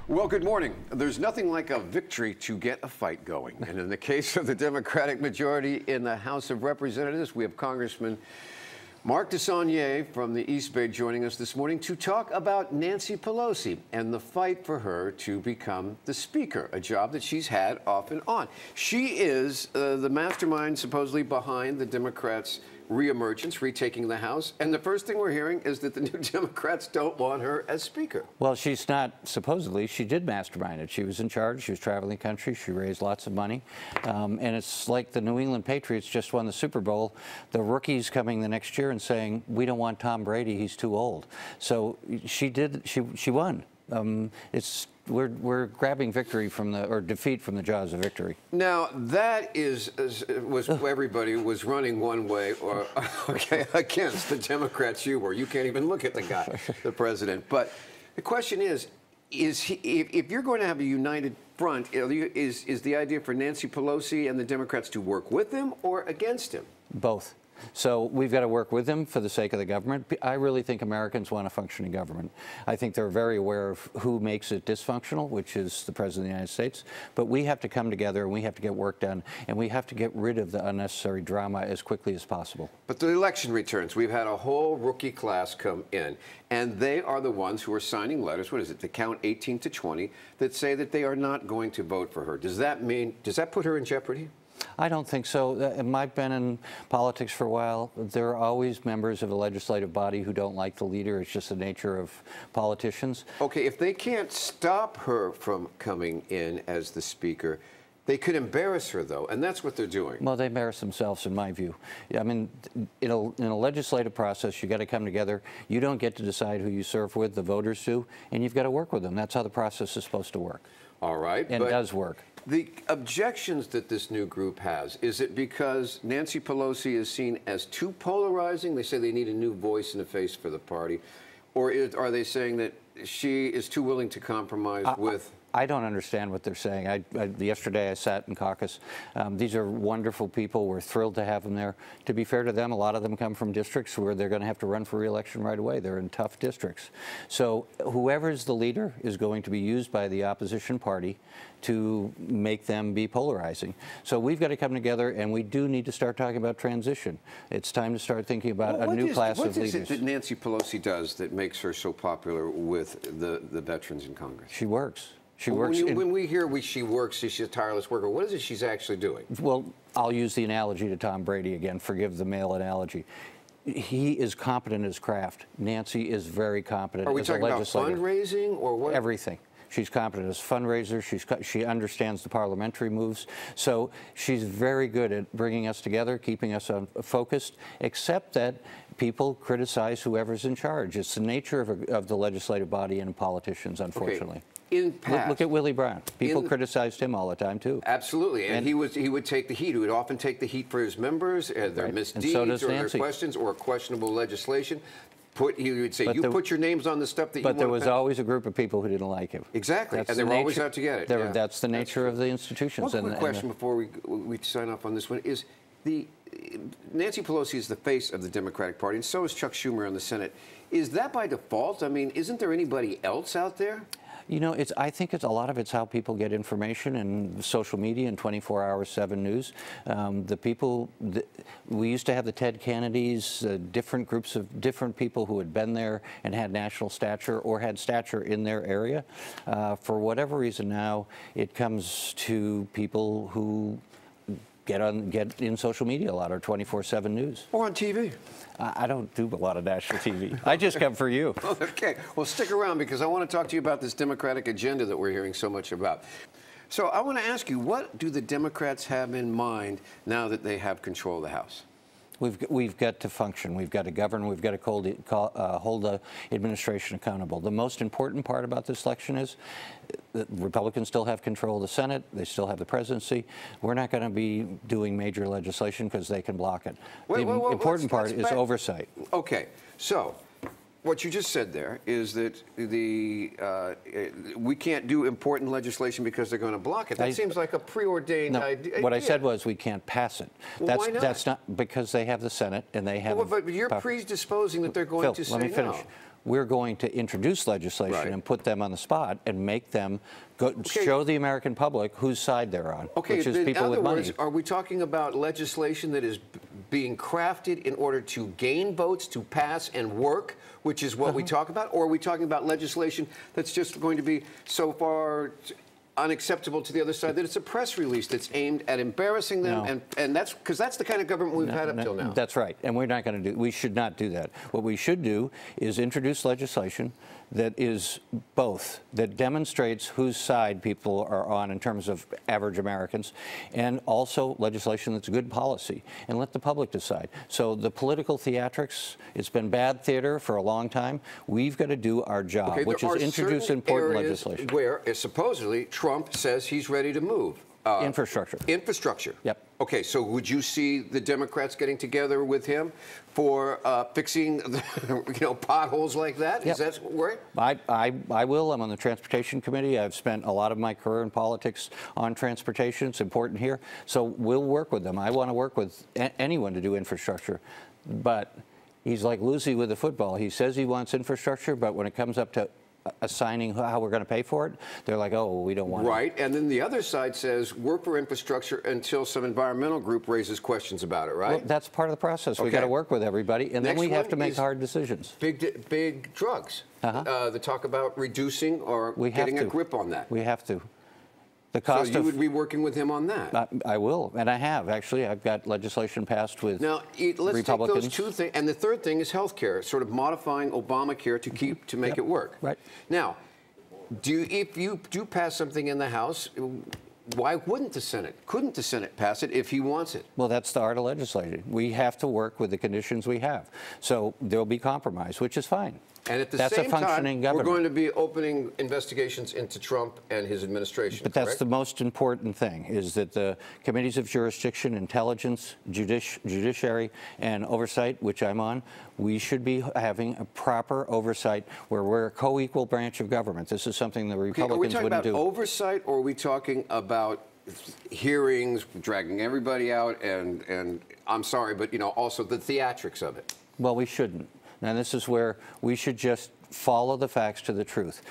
Well, good morning. There's nothing like a victory to get a fight going. And in the case of the Democratic majority in the House of Representatives, we have Congressman Mark DeSaulnier from the East Bay joining us this morning to talk about Nancy Pelosi and the fight for her to become the Speaker, a job that she's had off and on. She is the mastermind supposedly behind the Democrats' reemergence, retaking the House. And the first thing we're hearing is that the new Democrats don't want her as Speaker. Well, she's not supposedly. She did mastermind it. She was in charge. She was traveling the country. She raised lots of money. And it's like the New England Patriots just won the Super Bowl. The rookies coming the next year and saying, we don't want Tom Brady. He's too old. So she did. She won. We're grabbing victory from defeat from the jaws of victory. Now that was everybody was running one way or against the Democrats. You can't even look at the guy, the president. But the question is he, if you're going to have a united front, is the idea for Nancy Pelosi and the Democrats to work with him or against him? Both. So we've got to work with them for the sake of the government. I really think Americans want a functioning government. I think they're very aware of who makes it dysfunctional, which is the President of the United States. But we have to come together and we have to get work done and we have to get rid of the unnecessary drama as quickly as possible. But the election returns, we've had a whole rookie class come in and they are the ones who are signing letters, what is it, to count 18 to 20, that say that they are not going to vote for her. Does that put her in jeopardy? I don't think so. I've been in politics for a while. There are always members of the legislative body who don't like the leader. It's just the nature of politicians. Okay, if they can't stop her from coming in as the Speaker, they could embarrass her, though, and that's what they're doing. Well, they embarrass themselves, in my view. I mean, in a legislative process, you got to come together. You don't get to decide who you serve with, the voters do, and you've got to work with them. That's how the process is supposed to work. All right. And it does work. The objections that this new group has, is it because Nancy Pelosi is seen as too polarizing? They say they need a new voice and a face for the party. Or are they saying that she is too willing to compromise with... I don't understand what they're saying. Yesterday I sat in caucus. These are wonderful people. We're thrilled to have them there. To be fair to them, a lot of them come from districts where they're going to have to run for re-election right away. They're in tough districts. So whoever's the leader is going to be used by the opposition party to make them be polarizing. So we've got to come together, and we do need to start talking about transition. It's time to start thinking about a new class of leaders. What is it that Nancy Pelosi does that makes her so popular with the veterans in Congress? She works. She works. When we hear she works, she's a tireless worker, what is it she's actually doing? Well, I'll use the analogy to Tom Brady again. Forgive the male analogy. He is competent at his craft. Nancy is very competent. Are we talking about fundraising or what? Everything. She's competent as a fundraiser. She understands the parliamentary moves. So she's very good at bringing us together, keeping us focused, except that people criticize whoever's in charge. It's the nature of the legislative body and politicians, unfortunately. Okay. Look at Willie Brown. People criticized him all the time, too. Absolutely. And he would take the heat. He would often take the heat for his members, their misdeeds or their questions or questionable legislation. He would say, put your names on the stuff that you want to But there was always a group of people who didn't like him. Exactly. And they were always out to get it. Yeah. That's the nature of the institutions. One quick question before we sign off on this one is Nancy Pelosi is the face of the Democratic Party, and so is Chuck Schumer in the Senate. Is that by default? I mean, isn't there anybody else out there? You know, I think a lot of it's how people get information and social media and 24-hour 7 News. We used to have the Ted Kennedys, different groups of different people who had been there and had national stature or had stature in their area. For whatever reason now, it comes to people who get in social media a lot or 24/7 News. Or on TV. I don't do a lot of national TV. I just come for you. Okay. Well, stick around because I want to talk to you about this Democratic agenda that we're hearing so much about. So I want to ask you, what do the Democrats have in mind now that they have control of the House? We've got to function. We've got to govern. We've got to hold the administration accountable. The most important part about this election is that Republicans still have control of the Senate. They still have the presidency. We're not going to be doing major legislation because they can block it. The important part is oversight. Okay. So what you just said there is that we can't do important legislation because they're going to block it. That seems like a preordained idea. What I said was we can't pass it. Well, why not? That's not because they have the Senate and they have. But you're predisposing that they're going to say let me finish. No. we're going to introduce legislation Right. and put them on the spot and make them show the American public whose side they're on, Okay, which is in people with other money. words, are we talking about legislation that is being crafted in order to gain votes, to pass and work, which is what we talk about? Or are we talking about legislation that's just going to be so far unacceptable to the other side that it's a press release that's aimed at embarrassing them? No. And that's because that's the kind of government we've had up till now. That's right, and we're not going to do. We should not do that. What we should do is introduce legislation that is both, that demonstrates whose side people are on in terms of average Americans, and also legislation that's good policy, and let the public decide. So the political theatrics, it's been bad theater for a long time. We've got to do our job, Okay, which there is are introduce certain important areas legislation. where supposedly Trump says he's ready to move. Infrastructure. Infrastructure. Yep. Okay, so would you see the Democrats getting together with him for fixing, potholes like that? Yep. Is that where? I will. I'm on the Transportation Committee. I've spent a lot of my career in politics on transportation. It's important here. So we'll work with them. I want to work with anyone to do infrastructure. But he's like Lucy with the football. He says he wants infrastructure, but when it comes up to assigning how we're going to pay for it, they're like, oh, well, we don't want it. Right, and then the other side says work for infrastructure until some environmental group raises questions about it, right? Well, that's part of the process. Okay. We got to work with everybody, and Next then we have one to make is hard decisions. Big drugs. The talk about reducing or getting a grip on that. We have to. The So cost you of, would be working with him on that. I will, and I have actually. I've got legislation passed with Now, let's Republicans. take those two things, and the third thing is health care, sort of modifying Obamacare to make it work. Right. Now, if you do pass something in the House, why couldn't the Senate pass it if he wants it? Well, that's the art of legislating. We have to work with the conditions we have. So there'll be compromise, which is fine. And at the that's same a functioning time, government. we're going to be opening investigations into Trump and his administration. But that's the most important thing, is that the committees of jurisdiction, intelligence, judiciary, and oversight, which I'm on, we should be having a proper oversight where we're a co-equal branch of government. This is something the Republicans wouldn't do. Are we talking about oversight, or are we talking about hearings, dragging everybody out, and I'm sorry, but also the theatrics of it? Well, we shouldn't. Now, this is where we should just follow the facts to the truth.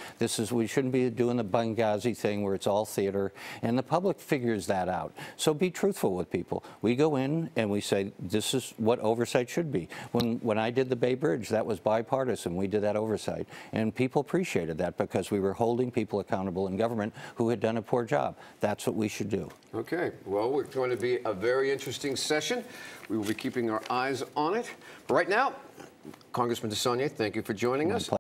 We shouldn't be doing the Benghazi thing where it's all theater, and the public figures that out. So be truthful with people. We go in and we say, this is what oversight should be. When I did the Bay Bridge, that was bipartisan. We did that oversight, and people appreciated that because we were holding people accountable in government who had done a poor job. That's what we should do. Okay. Well, it's going to be a very interesting session. We will be keeping our eyes on it. But right now, Congressman DeSaulnier, thank you for joining us.